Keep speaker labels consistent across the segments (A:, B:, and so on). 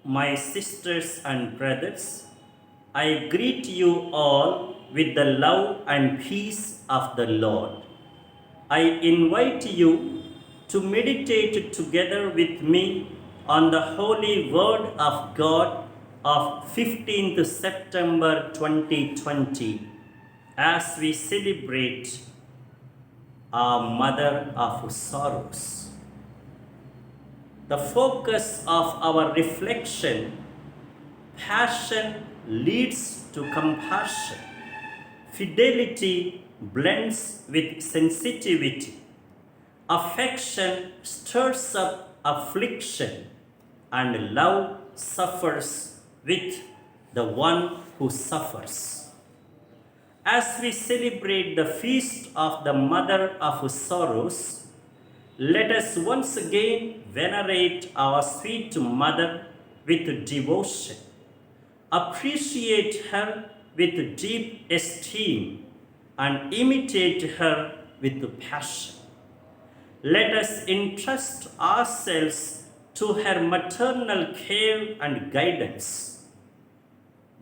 A: my sisters and brothers, I greet you all with the love and peace of the Lord. I invite you to meditate together with me on the holy word of God of 15th September 2020 as we celebrate our Mother of Sorrows. The focus of our reflection: passion leads to compassion. Fidelity blends with sensitivity. Affection stirs up affliction, and love suffers with the one who suffers. As we celebrate the feast of the Mother of Sorrows, let us once again venerate our sweet Mother with devotion, appreciate her with deep esteem, and imitate her with passion. Let us entrust ourselves to her maternal care and guidance.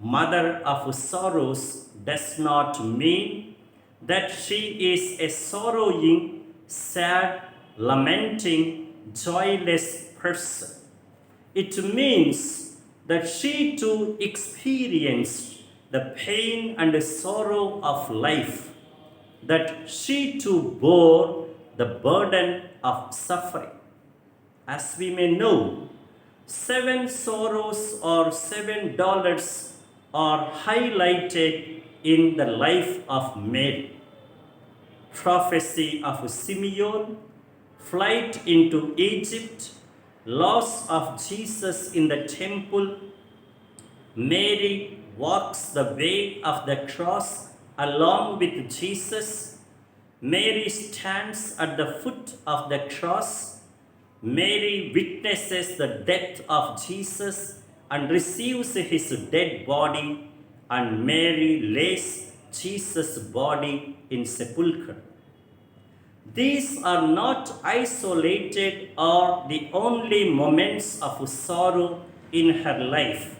A: Mother of Sorrows does not mean that she is a sorrowing, sad, lamenting, joyless person. It means that she too experienced the pain and sorrow of life, that she too bore the burden of suffering. As we may know, 7 sorrows or $7 are highlighted in the life of Mary. Prophecy of Simeon, flight into Egypt, loss of Jesus in the temple. Mary walks the way of the cross along with Jesus. Mary stands at the foot of the cross. Mary witnesses the death of Jesus and receives his dead body, and Mary lays Jesus' body in sepulchre. These are not isolated or the only moments of sorrow in her life.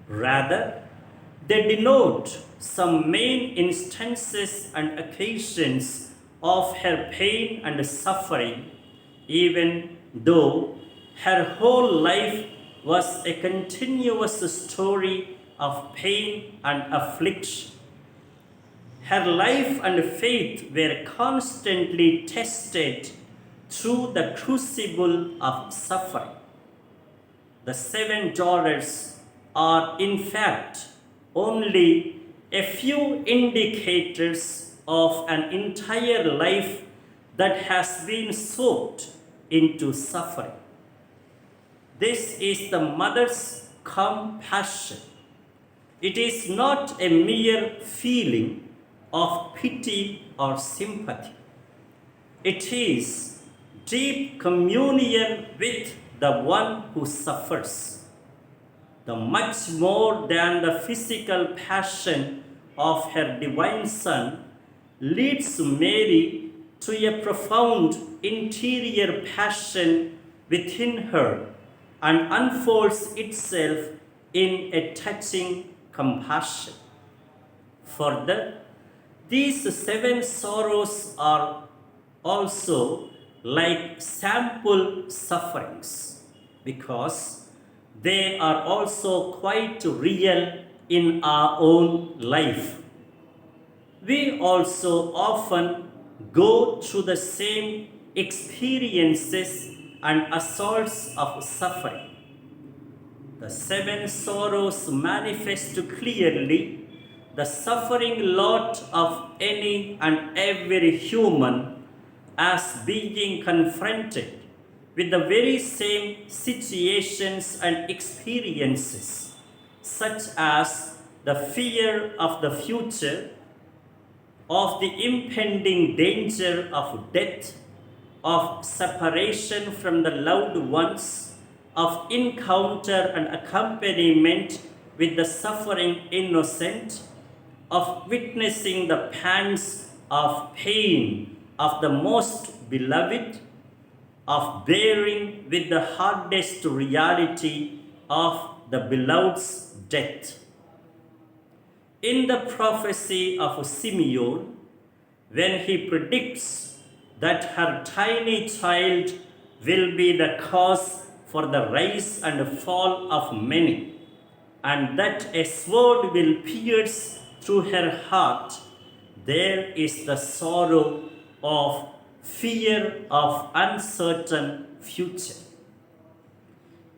A: Rather, they denote some main instances and occasions of her pain and suffering, even though her whole life was a continuous story of pain and affliction. Her life and faith were constantly tested through the crucible of suffering. The $7 are, in fact, only a few indicators of an entire life that has been soaked into suffering. This is the mother's compassion. It is not a mere feeling of pity or sympathy. It is deep communion with the one who suffers. The much more than the physical passion of her divine Son leads Mary to a profound interior passion within her and unfolds itself in a touching compassion. Further, these 7 sorrows are also like sample sufferings because they are also quite real in our own life. We also often go through the same experiences and assaults of suffering. The 7 sorrows manifest clearly the suffering lot of any and every human as being confronted with the very same situations and experiences, such as the fear of the future, of the impending danger of death, of separation from the loved ones, of encounter and accompaniment with the suffering innocent, of witnessing the pangs of pain of the most beloved, of bearing with the hardest reality of the beloved's death. In the prophecy of Simeon, when he predicts that her tiny child will be the cause for the rise and fall of many, and that a sword will pierce through her heart, there is the sorrow of fear of uncertain future.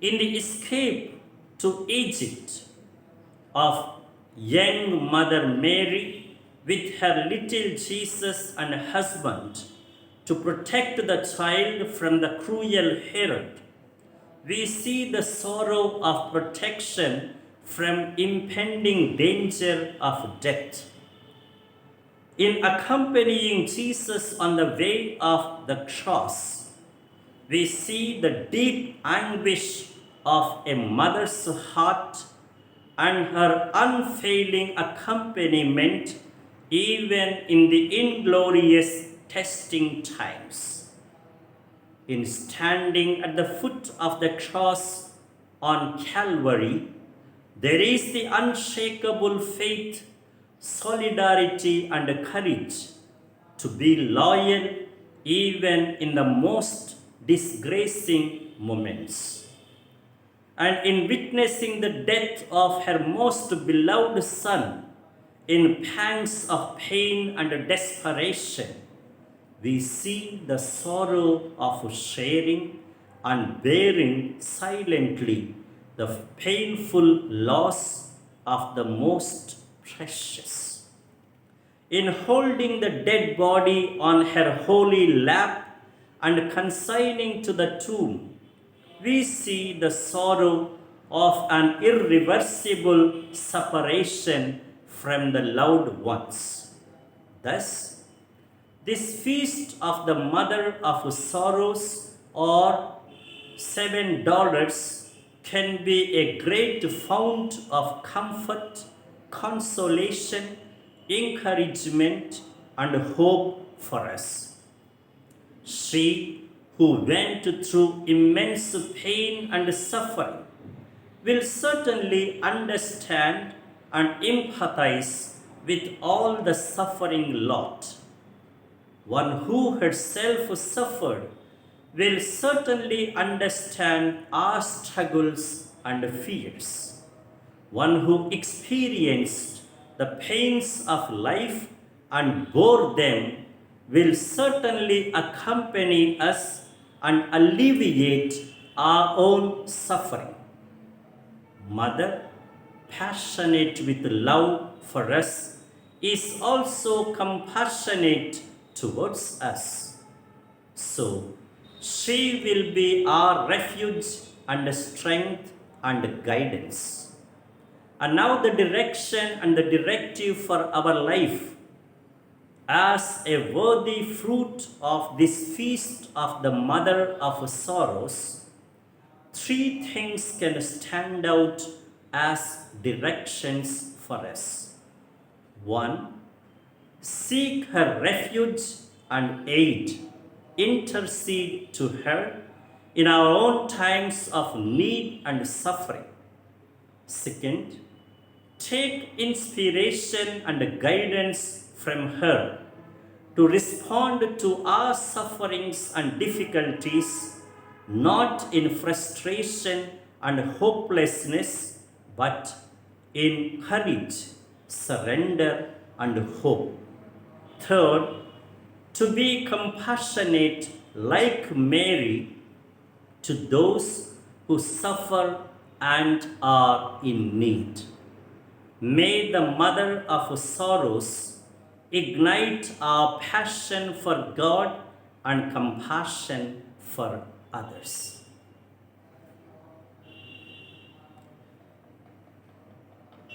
A: In the escape to Egypt of young Mother Mary with her little Jesus and husband to protect the child from the cruel Herod, we see the sorrow of protection from impending danger of death. In accompanying Jesus on the way of the cross, we see the deep anguish of a mother's heart and her unfailing accompaniment even in the inglorious testing times. In standing at the foot of the cross on Calvary, there is the unshakable faith, solidarity, and courage to be loyal even in the most disgracing moments. And in witnessing the death of her most beloved son in pangs of pain and desperation, we see the sorrow of sharing and bearing silently the painful loss of the most precious. In holding the dead body on her holy lap and consigning to the tomb, we see the sorrow of an irreversible separation from the loved ones. Thus, this feast of the Mother of Sorrows, or $7, can be a great fount of comfort, consolation, encouragement, and hope for us. She who went through immense pain and suffering will certainly understand and empathize with all the suffering lot. One who herself suffered will certainly understand our struggles and fears. One who experienced the pains of life and bore them will certainly accompany us and alleviate our own suffering. Mother, passionate with love for us, is also compassionate towards us. So, she will be our refuge and strength and guidance. And now the direction and the directive for our life. As a worthy fruit of this feast of the Mother of Sorrows, 3 things can stand out as directions for us. 1. Seek her refuge and aid. Intercede to her in our own times of need and suffering. 2. Take inspiration and guidance from her to respond to our sufferings and difficulties, not in frustration and hopelessness, but in courage, surrender, and hope. 3. To be compassionate like Mary to those who suffer and are in need. May the Mother of Sorrows ignite our passion for God and compassion for others.